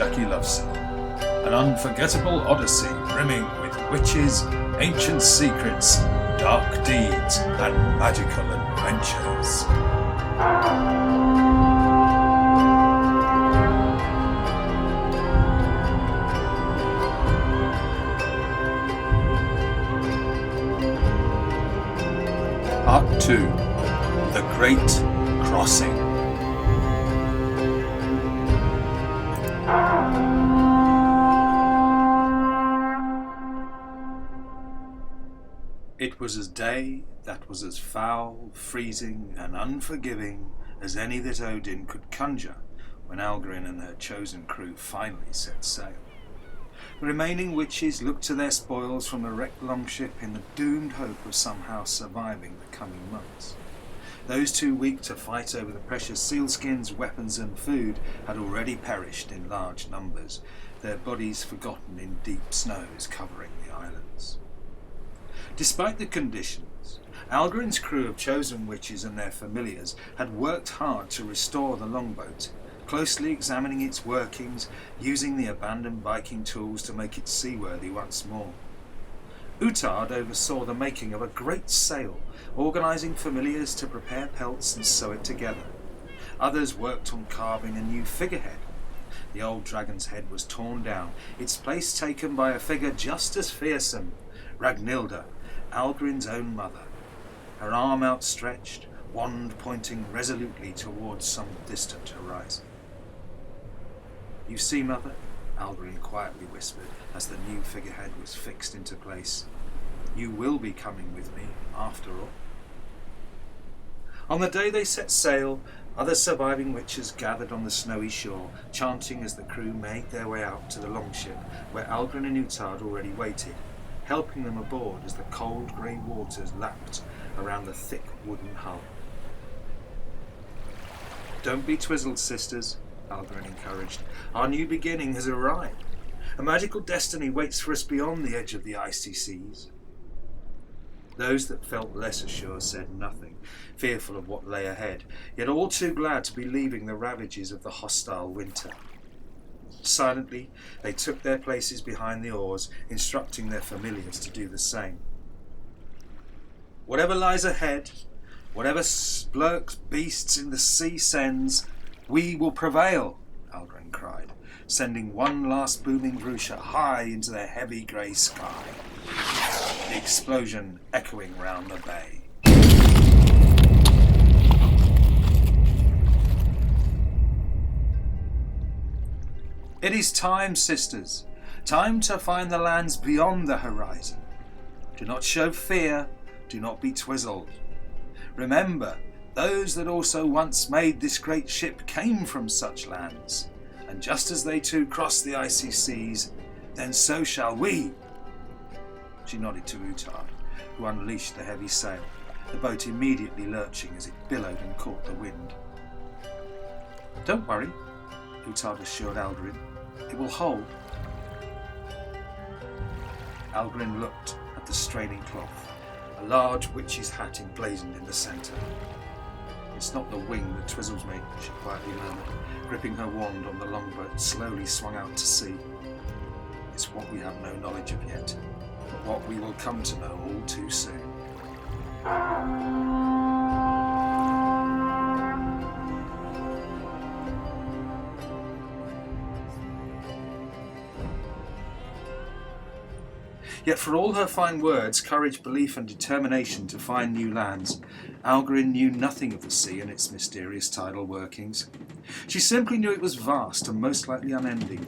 Jacqui Lovesey, an unforgettable odyssey brimming with witches, ancient secrets, dark deeds, and magical adventures. Part 2. The Great Crossing. It was a day that was as foul, freezing, and unforgiving as any that Odin could conjure when Algorin and her chosen crew finally set sail. The remaining witches looked to their spoils from the wrecked longship in the doomed hope of somehow surviving the coming months. Those too weak to fight over the precious sealskins, weapons and food had already perished in large numbers, their bodies forgotten in deep snows covering the islands. Despite the conditions, Algorin's crew of chosen witches and their familiars had worked hard to restore the longboat, closely examining its workings, using the abandoned Viking tools to make it seaworthy once more. Utard oversaw the making of a great sail, organising familiars to prepare pelts and sew it together. Others worked on carving a new figurehead. The old dragon's head was torn down, its place taken by a figure just as fearsome, Ragnhilda, Algorin's own mother, her arm outstretched, wand pointing resolutely towards some distant horizon. "You see, Mother?" Algorin quietly whispered as the new figurehead was fixed into place. "You will be coming with me, after all." On the day they set sail, other surviving witches gathered on the snowy shore, chanting as the crew made their way out to the longship where Algorin and Utard already waited, helping them aboard as the cold grey waters lapped around the thick wooden hull. "Don't be twizzled, sisters," Algorin encouraged. "Our new beginning has arrived. A magical destiny waits for us beyond the edge of the Icy Seas." Those that felt less assured said nothing, fearful of what lay ahead, yet all too glad to be leaving the ravages of the hostile winter. Silently, they took their places behind the oars, instructing their familiars to do the same. "Whatever lies ahead, whatever splurks beasts in the sea sends, we will prevail," Algorin cried, sending one last booming vrusha high into the heavy grey sky, the explosion echoing round the bay. "It is time, sisters, time to find the lands beyond the horizon. Do not show fear, do not be twizzled. Remember, those that also once made this great ship came from such lands, and just as they too crossed the Icy Seas, then so shall we." She nodded to Utard, who unleashed the heavy sail, the boat immediately lurching as it billowed and caught the wind. "Don't worry," Utard assured Algorin. "It will hold." Algorin looked at the straining cloth, a large witch's hat emblazoned in the centre. "It's not the wing that twizzles me," she quietly murmured, gripping her wand on the longboat slowly swung out to sea. "It's what we have no knowledge of yet, but what we will come to know all too soon." Yet for all her fine words, courage, belief and determination to find new lands, Algorin knew nothing of the sea and its mysterious tidal workings. She simply knew it was vast and most likely unending.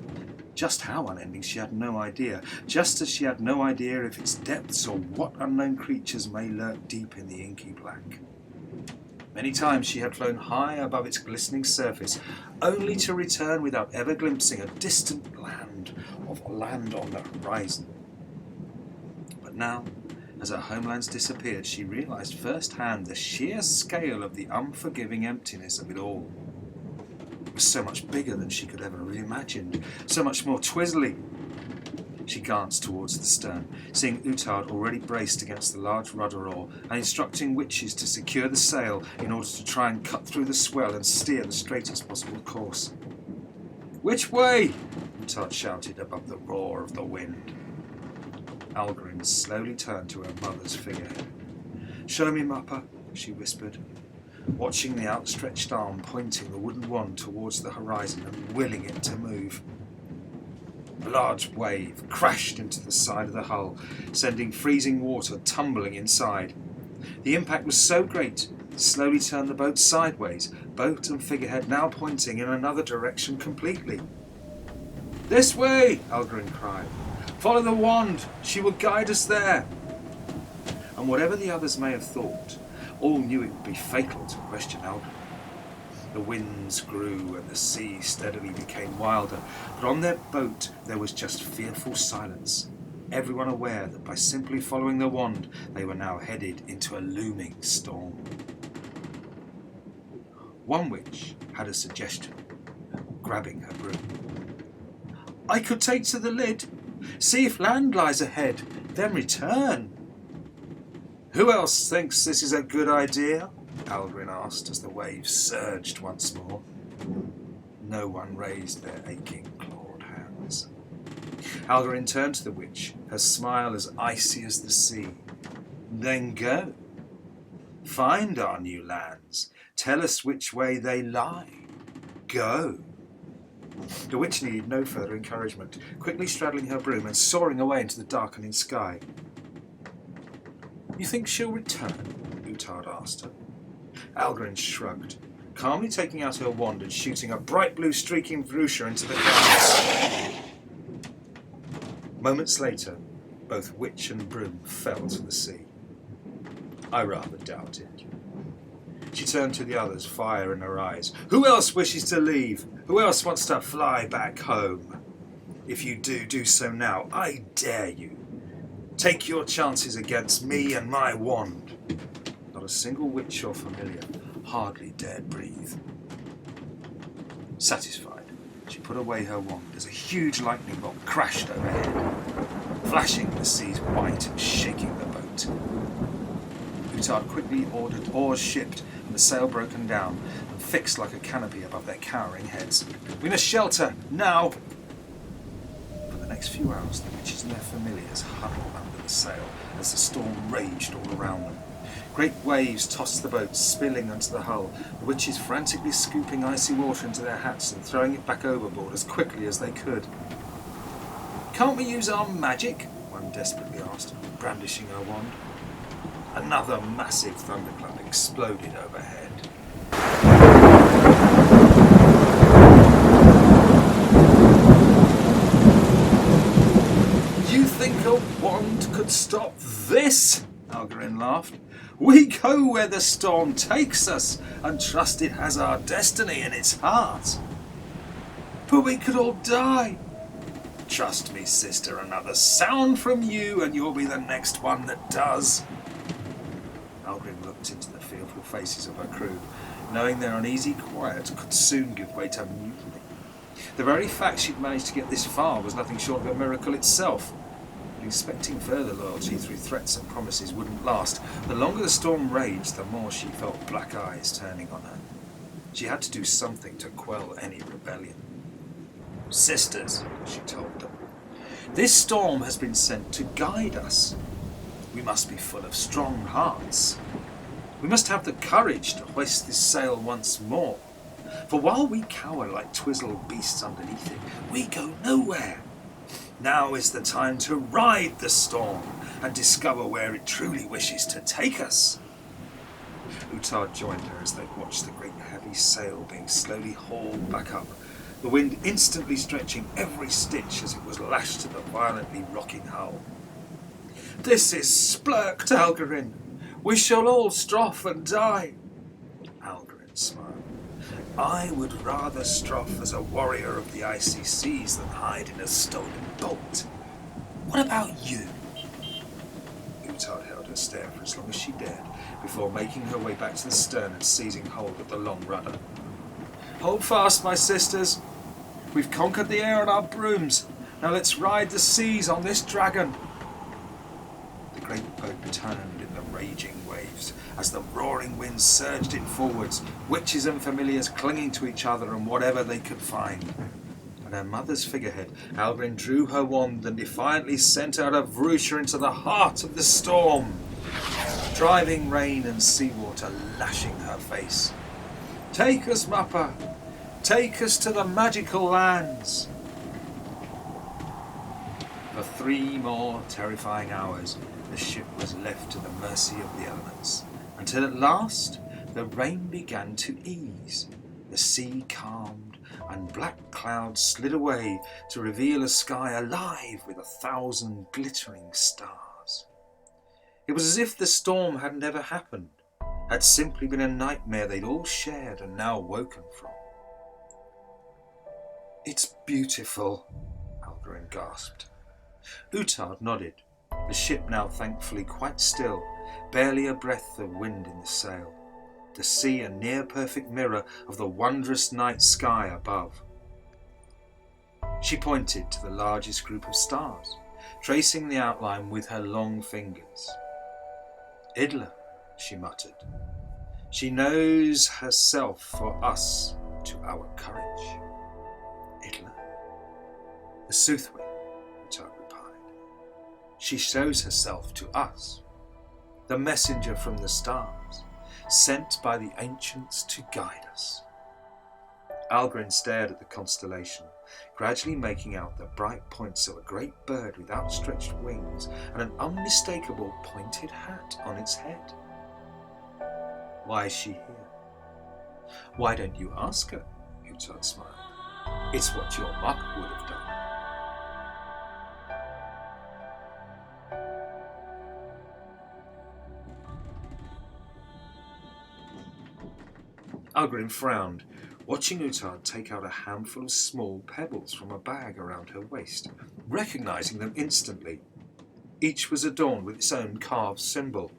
Just how unending she had no idea, just as she had no idea of its depths or what unknown creatures may lurk deep in the inky black. Many times she had flown high above its glistening surface, only to return without ever glimpsing a distant land on the horizon. But now, as her homelands disappeared, she realised firsthand the sheer scale of the unforgiving emptiness of it all. It was so much bigger than she could ever have imagined, so much more twizzly. She glanced towards the stern, seeing Utard already braced against the large rudder oar and instructing witches to secure the sail in order to try and cut through the swell and steer the straightest possible course. "Which way?" Utard shouted above the roar of the wind. Algorin slowly turned to her mother's figurehead. "Show me, Mappa," she whispered, watching the outstretched arm pointing the wooden wand towards the horizon and willing it to move. A large wave crashed into the side of the hull, sending freezing water tumbling inside. The impact was so great, it slowly turned the boat sideways, boat and figurehead now pointing in another direction completely. "This way!" Algorin cried. "Follow the wand! She will guide us there!" And whatever the others may have thought, all knew it would be fatal to question Algorin. The winds grew and the sea steadily became wilder, but on their boat there was just fearful silence, everyone aware that by simply following the wand they were now headed into a looming storm. One witch had a suggestion, grabbing her broom. "I could take to the lid, see if land lies ahead, then return." "Who else thinks this is a good idea?" Algorin asked as the waves surged once more. No one raised their aching, clawed hands. Algorin turned to the witch, her smile as icy as the sea. "Then go. Find our new lands. Tell us which way they lie. Go." The witch needed no further encouragement, quickly straddling her broom and soaring away into the darkening sky. "You think she'll return?" Utard asked her. Algorin shrugged, calmly taking out her wand and shooting a bright blue streaking Vrusha into the clouds. Moments later, both witch and broom fell to the sea. "I rather doubt it." She turned to the others, fire in her eyes. "Who else wishes to leave? Who else wants to fly back home? If you do, do so now. I dare you. Take your chances against me and my wand." Not a single witch or familiar hardly dared breathe. Satisfied, she put away her wand as a huge lightning bolt crashed overhead, flashing the seas white and shaking the boat. Utard quickly ordered oars shipped and the sail broken down and fixed like a canopy above their cowering heads. "We must shelter, now!" For the next few hours, the witches and their familiars huddled under the sail as the storm raged all around them. Great waves tossed the boat, spilling onto the hull, the witches frantically scooping icy water into their hats and throwing it back overboard as quickly as they could. "Can't we use our magic?" one desperately asked, brandishing her wand. Another massive thunderclap exploded overhead. "You think a wand could stop this?" Algorin laughed. "We go where the storm takes us and trust it has our destiny in its heart." "But we could all die." "Trust me, sister, another sound from you and you'll be the next one that does." Algorin looked into the fearful faces of her crew, knowing their uneasy quiet could soon give way to mutiny. The very fact she'd managed to get this far was nothing short of a miracle itself. Expecting further loyalty through threats and promises wouldn't last. The longer the storm raged, the more she felt black eyes turning on her. She had to do something to quell any rebellion. "Sisters," she told them, "this storm has been sent to guide us. We must be full of strong hearts. We must have the courage to hoist this sail once more. For while we cower like twizzled beasts underneath it, we go nowhere. Now is the time to ride the storm and discover where it truly wishes to take us." Utard joined her as they watched the great heavy sail being slowly hauled back up, the wind instantly stretching every stitch as it was lashed to the violently rocking hull. "This is splurked, Algorin. We shall all stroff and die." Algorin smiled. "I would rather stroff as a warrior of the Icy Seas than hide in a stolen boat. What about you?" Utard held her stare for as long as she dared, before making her way back to the stern and seizing hold of the long rudder. "Hold fast, my sisters. We've conquered the air on our brooms. Now let's ride the seas on this dragon." The great boat turned in the raging waves as the roaring winds surged it forwards, witches and familiars clinging to each other and whatever they could find. And her mother's figurehead, Algorin drew her wand and defiantly sent out a Vrusha into the heart of the storm, driving rain and seawater lashing her face. "Take us, Mappa! Take us to the magical lands!" For 3 more terrifying hours, the ship was left to the mercy of the elements, until at last the rain began to ease, the sea calmed, and black clouds slid away to reveal a sky alive with 1,000 glittering stars. It was as if the storm hadn't ever happened, had simply been a nightmare they'd all shared and now woken from. "It's beautiful," Algorin gasped. Utard nodded, the ship now thankfully quite still, barely a breath of wind in the sail, the sea a near-perfect mirror of the wondrous night sky above. She pointed to the largest group of stars, tracing the outline with her long fingers. "Idla," she muttered. "She knows herself for us to our courage." "Idla?" "The Soothway," Utard replied. "She shows herself to us, the messenger from the stars, sent by the ancients to guide us." Algorin stared at the constellation, gradually making out the bright points of a great bird with outstretched wings and an unmistakable pointed hat on its head. "Why is she here?" "Why don't you ask her?" Utard smiled. "It's what your Mappa would have done." Algorin frowned, watching Utard take out a handful of small pebbles from a bag around her waist, recognising them instantly. Each was adorned with its own carved symbol.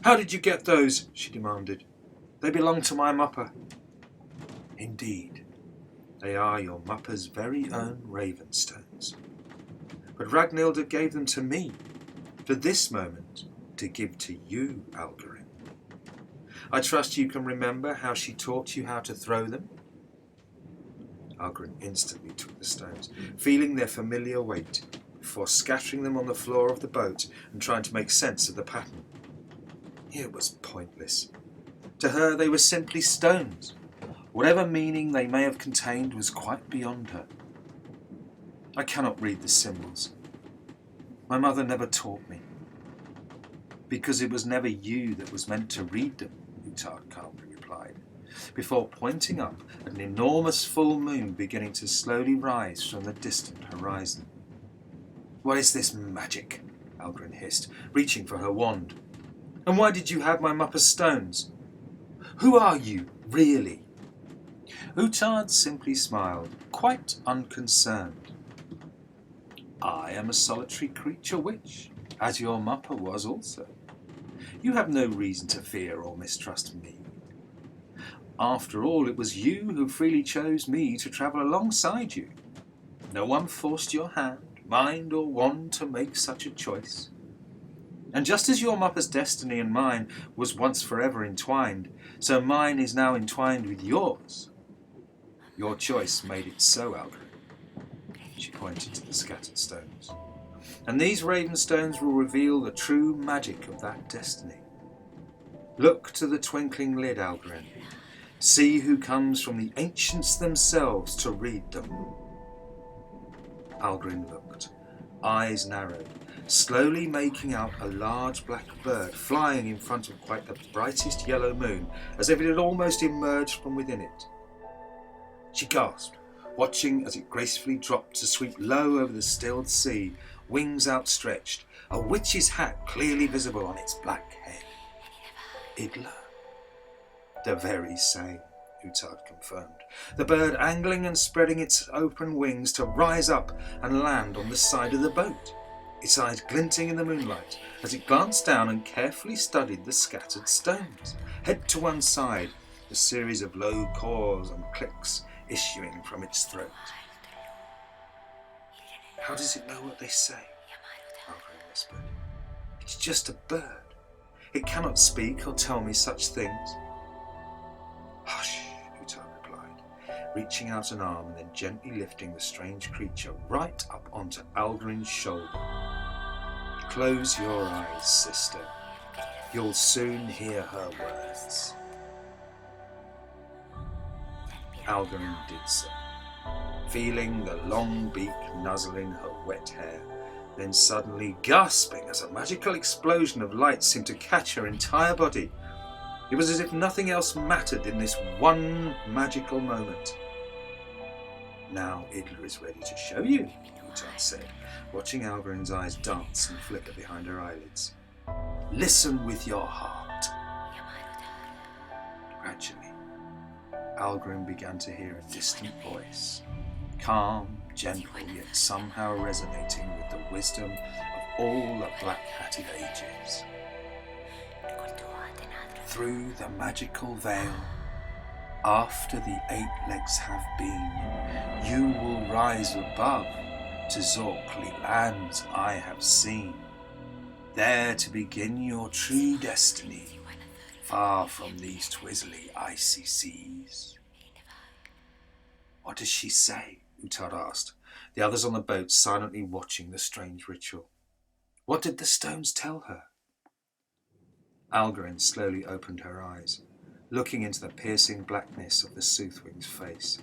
"How did you get those?" she demanded. "They belong to my Mappa." "Indeed, they are your Mappa's very own Ravenstones. But Ragnhilda gave them to me, for this moment, to give to you, Algorin. I trust you can remember how she taught you how to throw them?" Algorin instantly took the stones, feeling their familiar weight, before scattering them on the floor of the boat and trying to make sense of the pattern. It was pointless. To her they were simply stones. Whatever meaning they may have contained was quite beyond her. "I cannot read the symbols. My mother never taught me." "Because it was never you that was meant to read them," Utard calmly replied, before pointing up at an enormous full moon beginning to slowly rise from the distant horizon. "What is this magic?" Algorin hissed, reaching for her wand. "And why did you have my Mappa's stones? Who are you, really?" Utard simply smiled, quite unconcerned. "I am a solitary creature witch, as your Mappa was also. You have no reason to fear or mistrust me. After all, it was you who freely chose me to travel alongside you. No one forced your hand, mind or wand to make such a choice. And just as your Mappa's destiny and mine was once forever entwined, so mine is now entwined with yours. Your choice made it so, Algorin." She pointed to the scattered stones. "And these raven stones will reveal the true magic of that destiny. Look to the twinkling lid, Algorin. See who comes from the ancients themselves to read them." Algorin looked, eyes narrowed, slowly making out a large black bird flying in front of quite the brightest yellow moon, as if it had almost emerged from within it. She gasped, watching as it gracefully dropped to sweep low over the stilled sea, wings outstretched, a witch's hat clearly visible on its black head. "Idla?" "The very same," Utard confirmed, the bird angling and spreading its open wings to rise up and land on the side of the boat, its eyes glinting in the moonlight as it glanced down and carefully studied the scattered stones, head to one side, a series of low caws and clicks issuing from its throat. "How does it know what they say?" Algorin whispered. "It's just a bird. It cannot speak or tell me such things." "Hush," Utard replied. reaching out an arm and then gently lifting the strange creature right up onto Algorin's shoulder. Close your eyes, sister. You'll soon hear her words. Algorin did so, feeling the long beak nuzzling her wet hair, then suddenly gasping as a magical explosion of light seemed to catch her entire body. It was as if nothing else mattered in this one magical moment. Now Idla is ready to show you, Utad said, watching Algorin's eyes dance and flicker behind her eyelids. Listen with your heart. Gradually, Algorin began to hear a distant voice, calm, gentle, yet somehow resonating with the wisdom of all the black-hatted ages. Through the magical veil, after the 8 legs have been, you will rise above to Zorkly lands I have seen, there to begin your true destiny, far from these twizzly icy seas. What does she say? Utad asked, the others on the boat silently watching the strange ritual. What did the stones tell her? Algorin slowly opened her eyes, looking into the piercing blackness of the Soothwing's face.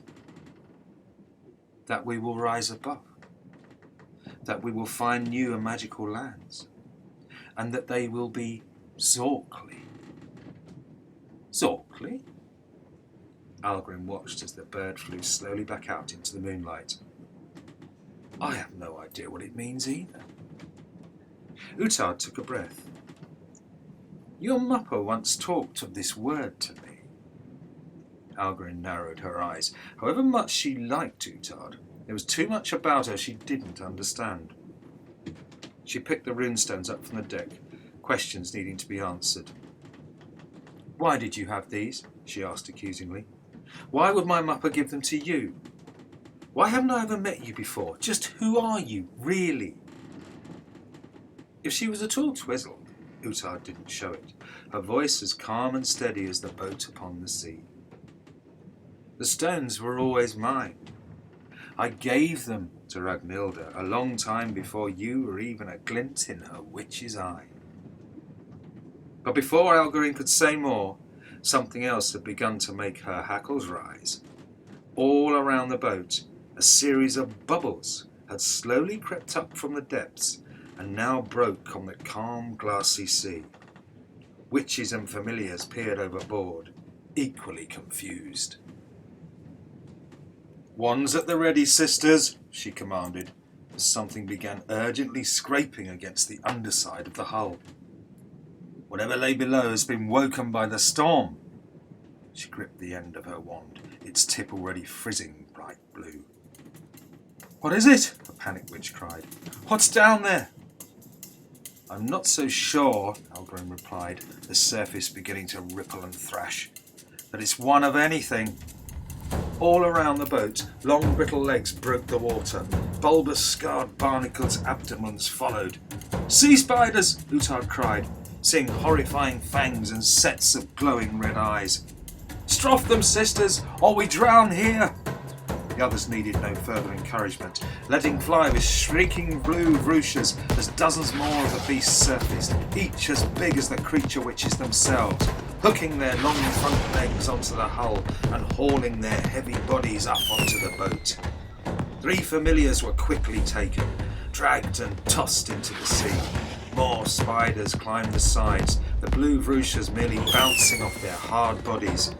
That we will rise above, that we will find new and magical lands, and that they will be Zorkly. Zorkly? Algorin watched as the bird flew slowly back out into the moonlight. I have no idea what it means either. Utad took a breath. Your mapper once talked of this word to me. Algorin narrowed her eyes. However much she liked Utad, there was too much about her she didn't understand. She picked the runestones up from the deck, questions needing to be answered. Why did you have these? She asked accusingly. Why would my mapper give them to you? Why haven't I ever met you before? Just who are you, really? If she was at all twizzled, Utad didn't show it, her voice as calm and steady as the boat upon the sea. The stones were always mine. I gave them to Ragnhilda a long time before you were even a glint in her witch's eye. But before Algorin could say more, something else had begun to make her hackles rise. All around the boat, a series of bubbles had slowly crept up from the depths and now broke on the calm, glassy sea. Witches and familiars peered overboard, equally confused. Wands at the ready, sisters, she commanded, as something began urgently scraping against the underside of the hull. Whatever lay below has been woken by the storm. She gripped the end of her wand, its tip already frizzing bright blue. What is it? A panicked witch cried. What's down there? I'm not so sure, Algorin replied, the surface beginning to ripple and thrash, that it's one of anything. All around the boat, long brittle legs broke the water. Bulbous scarred barnacles' abdomens followed. Sea spiders! Utad cried, seeing horrifying fangs and sets of glowing red eyes. Stroff them, sisters, or we drown here! The others needed no further encouragement, letting fly with shrieking blue vrooshes as dozens more of the beasts surfaced, each as big as the creature witches themselves, hooking their long front legs onto the hull and hauling their heavy bodies up onto the boat. 3 familiars were quickly taken, dragged and tossed into the sea. More spiders climbed the sides, the blue vrooshes merely bouncing off their hard bodies.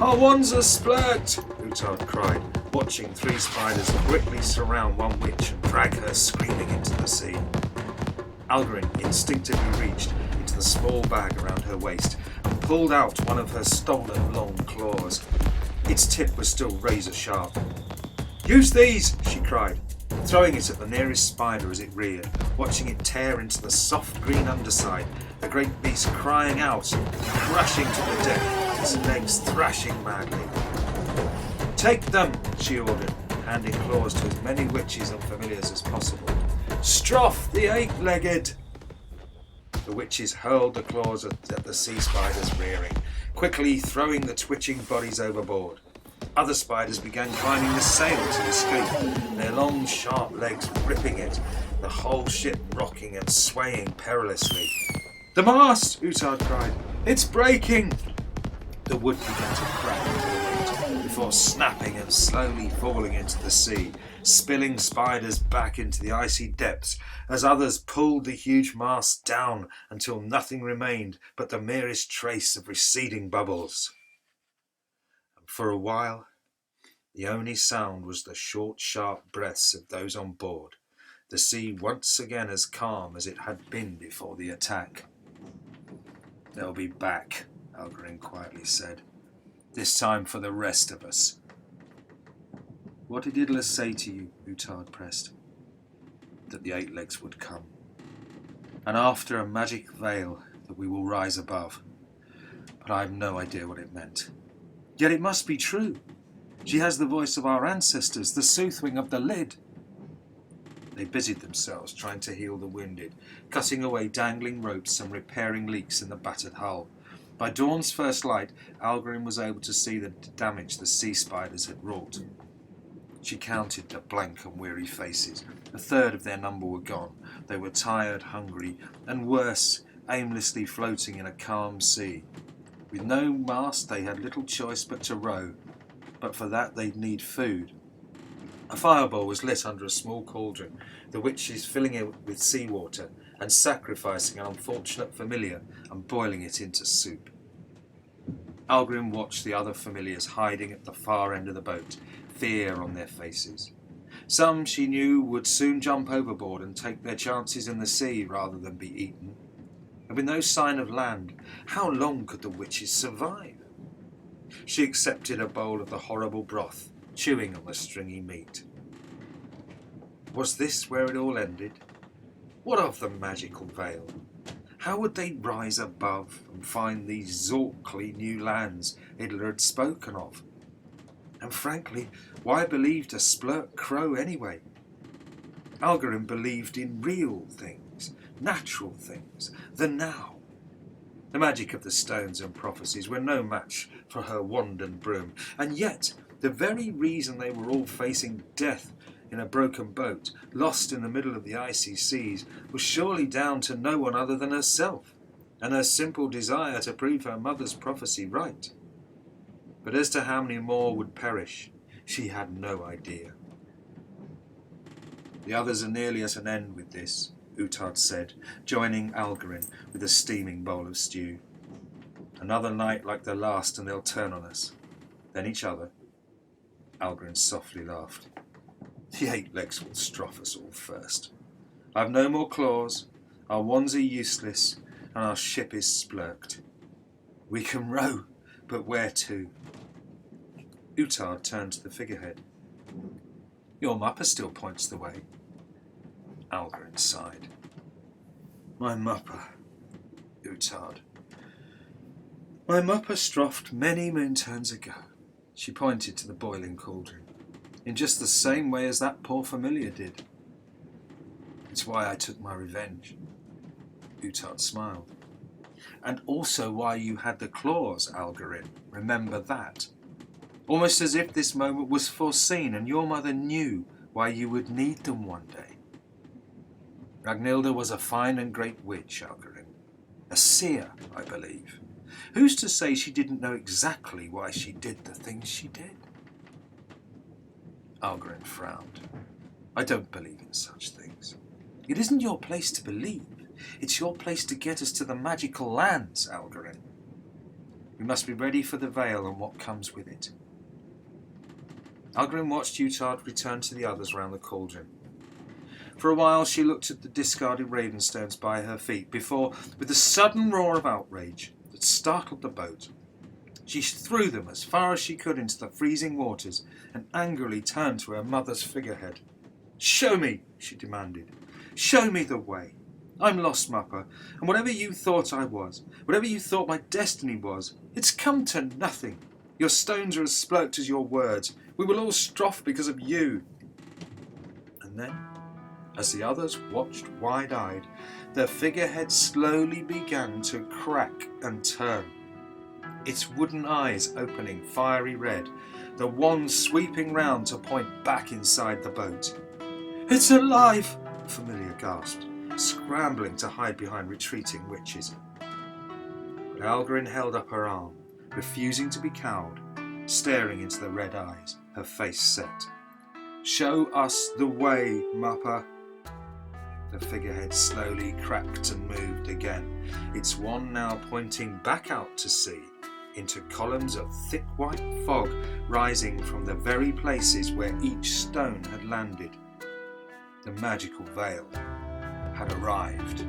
Our wands are split! Utad cried, watching 3 spiders quickly surround one witch and drag her screaming into the sea. Algorin instinctively reached into the small bag around her waist and pulled out one of her stolen long claws. Its tip was still razor sharp. Use these! She cried, throwing it at the nearest spider as it reared, watching it tear into the soft green underside, the great beast crying out, crashing to the deck, its legs thrashing madly. Take them, she ordered, handing claws to as many witches and familiars as possible. Stroff the 8-legged! The witches hurled the claws at the sea spiders rearing, quickly throwing the twitching bodies overboard. Other spiders began climbing the sail to escape, their long, sharp legs ripping it, the whole ship rocking and swaying perilously. "The mast!" Utard cried. "It's breaking!" The wood began to crack into the wind before snapping and slowly falling into the sea, spilling spiders back into the icy depths as others pulled the huge mast down until nothing remained but the merest trace of receding bubbles. And for a while, the only sound was the short, sharp breaths of those on board, the sea once again as calm as it had been before the attack. "They'll be back," Algorin quietly said. "This time for the rest of us." "What did Idla say to you?" Utard pressed. "That the eight legs would come. And after a magic veil that we will rise above. But I have no idea what it meant. Yet it must be true. She has the voice of our ancestors, the Soothwing of the Lid." They busied themselves trying to heal the wounded, cutting away dangling ropes and repairing leaks in the battered hull. By dawn's first light, Algorin was able to see the damage the sea spiders had wrought. She counted the blank and weary faces. A third of their number were gone. They were tired, hungry, and worse, aimlessly floating in a calm sea. With no mast, they had little choice but to row, but for that they'd need food. A fireball was lit under a small cauldron, the witches filling it with seawater and sacrificing an unfortunate familiar and boiling it into soup. Algorin watched the other familiars hiding at the far end of the boat, fear on their faces. Some, she knew, would soon jump overboard and take their chances in the sea rather than be eaten. And with no sign of land, how long could the witches survive? She accepted a bowl of the horrible broth, chewing on the stringy meat. Was this where it all ended? What of the magical veil? How would they rise above and find these Zorkly new lands Idla had spoken of? And frankly, why believed a splurt crow anyway? Algorin believed in real things, natural things, the now. The magic of the stones and prophecies were no match for her wand and broom, and yet the very reason they were all facing death in a broken boat, lost in the middle of the icy seas, was surely down to no one other than herself, and her simple desire to prove her mother's prophecy right. But as to how many more would perish, she had no idea. "The others are nearly at an end with this," Utard said, joining Algorin with a steaming bowl of stew. "Another night like the last and they'll turn on us. Then each other." Algorin softly laughed. "The eight legs will stroff us all first. I've no more claws, our wands are useless, and our ship is splurked. We can row, but where to?" Utard turned to the figurehead. "Your mupper still points the way." Algorin sighed. "My mupper, Utard. My mupper stroffed many moon turns ago." She pointed to the boiling cauldron. "In just the same way as that poor familiar did. It's why I took my revenge." Utard smiled. "And also why you had the claws, Algorin. Remember that. Almost as if this moment was foreseen and your mother knew why you would need them one day. Ragnhilda was a fine and great witch, Algorin. A seer, I believe. Who's to say she didn't know exactly why she did the things she did?" Algorin frowned. "I don't believe in such things." "It isn't your place to believe. It's your place to get us to the magical lands, Algorin. We must be ready for the veil and what comes with it." Algorin watched Utard return to the others round the cauldron. For a while she looked at the discarded ravenstones by her feet before, with a sudden roar of outrage that startled the boat, she threw them as far as she could into the freezing waters and angrily turned to her mother's figurehead. "Show me," she demanded. "Show me the way. I'm lost, Mupper, and whatever you thought I was, whatever you thought my destiny was, it's come to nothing. Your stones are as splurked as your words. We will all stroff because of you." And then, as the others watched wide-eyed, the figurehead slowly began to crack and turn. its wooden eyes opening fiery red, the wand sweeping round to point back inside the boat. "It's alive!" Familiar gasped, scrambling to hide behind retreating witches. But Algorin held up her arm, refusing to be cowed, staring into the red eyes, her face set. "Show us the way, Mupper." The figurehead slowly cracked and moved again, its wand now pointing back out to sea, into columns of thick white fog rising from the very places where each stone had landed. The magical veil had arrived.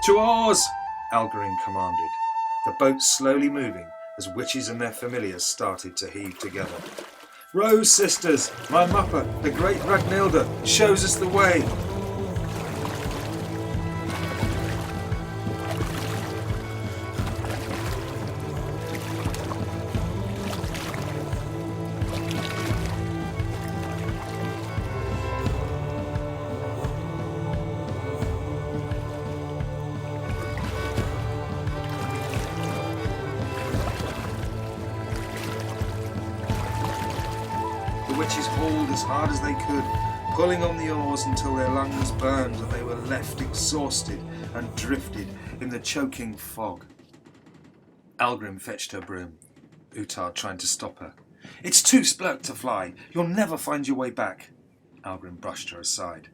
"To oars!" Algorin commanded, the boat slowly moving as witches and their familiars started to heave together. "Row, sisters! My Mupper, the great Ragnhilda, shows us the way!" The witches hauled as hard as they could, pulling on the oars until their lungs burned and they were left exhausted and drifted in the choking fog. Algorin fetched her broom, Utard trying to stop her. "It's too splurk to fly. You'll never find your way back." Algorin brushed her aside.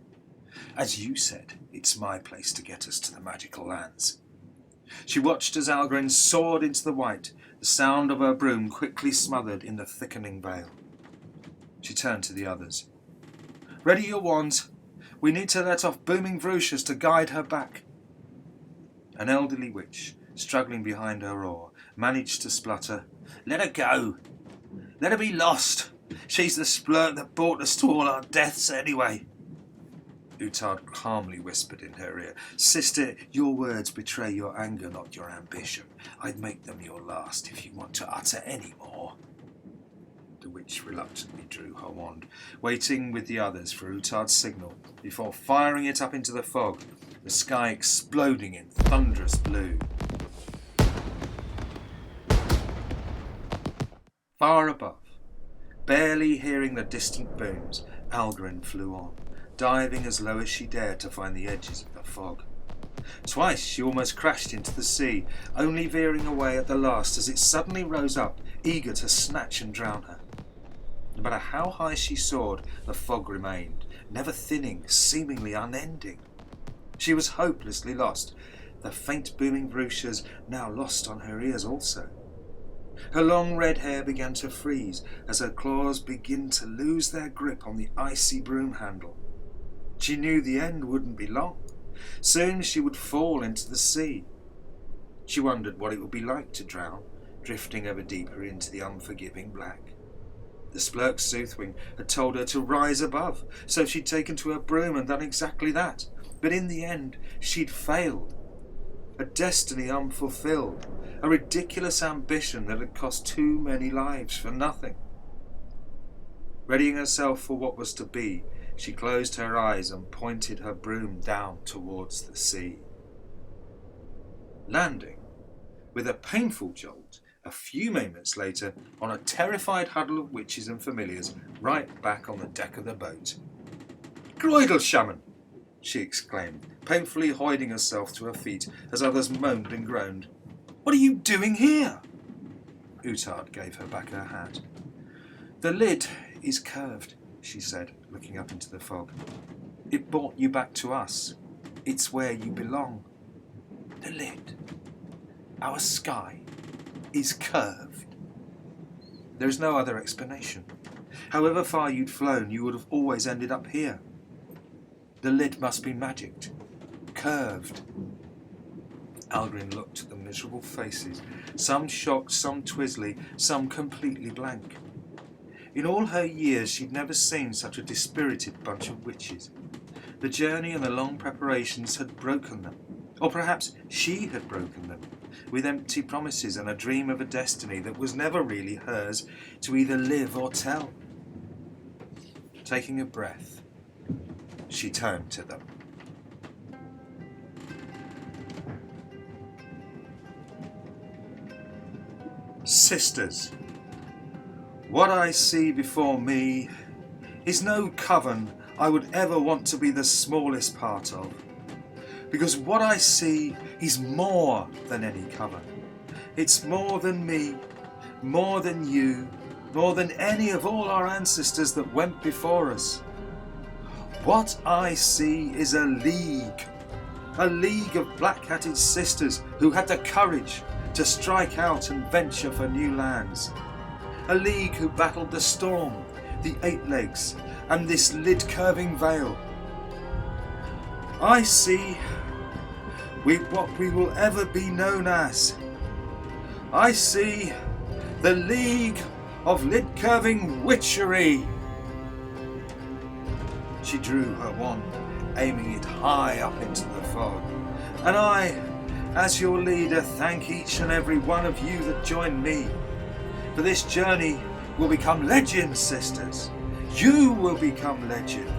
"As you said, it's my place to get us to the magical lands." She watched as Algorin soared into the white, the sound of her broom quickly smothered in the thickening veil. She turned to the others. "Ready your wands. We need to let off booming Vroocius to guide her back." An elderly witch, struggling behind her oar, managed to splutter, "Let her go. Let her be lost. She's the splurk that brought us to all our deaths anyway." Utard calmly whispered in her ear, "Sister, your words betray your anger, not your ambition. I'd make them your last if you want to utter any more." The witch reluctantly drew her wand, waiting with the others for Utard's signal before firing it up into the fog, the sky exploding in thunderous blue. Far above, barely hearing the distant booms, Algorin flew on, diving as low as she dared to find the edges of the fog. Twice she almost crashed into the sea, only veering away at the last as it suddenly rose up, eager to snatch and drown her. No matter how high she soared, the fog remained, never thinning, seemingly unending. She was hopelessly lost, the faint booming Vroocius now lost on her ears also. Her long red hair began to freeze as her claws began to lose their grip on the icy broom handle. She knew the end wouldn't be long. Soon she would fall into the sea. She wondered what it would be like to drown, drifting ever deeper into the unforgiving black. The Splurk Soothwing had told her to rise above, so she'd taken to her broom and done exactly that. But in the end, she'd failed. A destiny unfulfilled, a ridiculous ambition that had cost too many lives for nothing. Readying herself for what was to be, she closed her eyes and pointed her broom down towards the sea. Landing, with a painful jolt, a few moments later, on a terrified huddle of witches and familiars, right back on the deck of the boat. "Groidel shaman!" she exclaimed, painfully hoiding herself to her feet as others moaned and groaned. "What are you doing here?" Utard gave her back her hat. "The lid is curved," she said, looking up into the fog. "It brought you back to us. It's where you belong." "The lid? Our sky is curved?" "There is no other explanation. However far you'd flown, you would have always ended up here. The lid must be magicked, curved." Algorin looked at the miserable faces, some shocked, some twizzly, some completely blank. In all her years she'd never seen such a dispirited bunch of witches. The journey and the long preparations had broken them, or perhaps she had broken them. with empty promises and a dream of a destiny that was never really hers to either live or tell. Taking a breath, she turned to them. Sisters, what I see before me is no coven I would ever want to be the smallest part of, because what I see is more than any coven. It's more than me, more than you, more than any of all our ancestors that went before us. What I see is a league of black-hatted sisters who had the courage to strike out and venture for new lands. A league who battled the storm, the eight legs, and this lid-curving veil. I see what we will ever be known as. I see the League of Lid-Curving Witchery. She drew her wand, aiming it high up into the fog. And I, as your leader, thank each and every one of you that joined me. For this journey will become legend, sisters. You will become legend.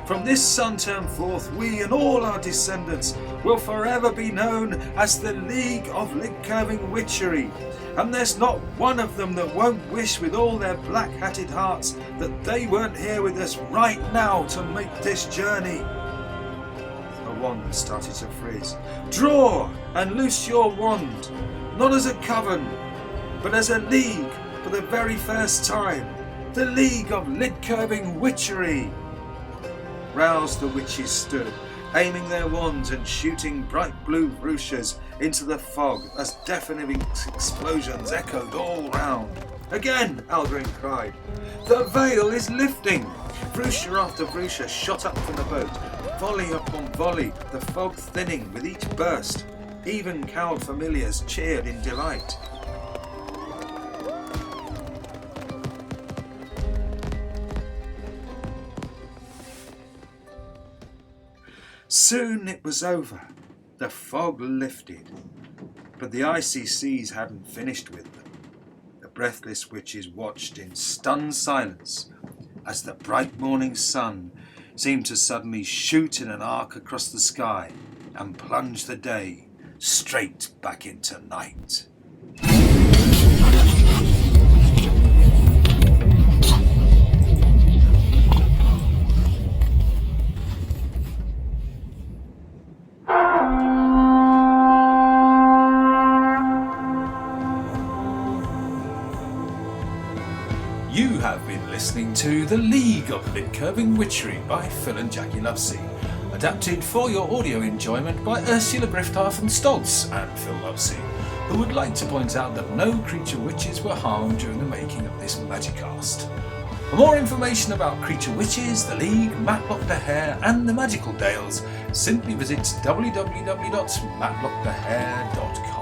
From this sun term forth, we and all our descendants will forever be known as the League of Lid-Curving Witchery. And there's not one of them that won't wish with all their black-hatted hearts that they weren't here with us right now to make this journey. The wand started to freeze. Draw and loose your wand, not as a coven, but as a league for the very first time. The League of Lid-Curving Witchery. Roused, the witches stood, aiming their wands and shooting bright blue ruchas into the fog as deafening explosions echoed all round. Again, Algorin cried, the veil is lifting! Rucha after rucha shot up from the boat, volley upon volley, the fog thinning with each burst. Even cowed familiars cheered in delight. Soon it was over. The fog lifted, but the icy seas hadn't finished with them. The breathless witches watched in stunned silence as the bright morning sun seemed to suddenly shoot in an arc across the sky and plunge the day straight back into night. You have been listening to The League of Lid-Curving Witchery by Phil and Jacqui Lovesey, adapted for your audio enjoyment by Ursula Griffith and Stoltz and Phil Lovesey, who would like to point out that no creature witches were harmed during the making of this Magicast. For more information about creature witches, the League, Matlock the Hare and the Magical Dales, simply visit www.matlockthehare.com.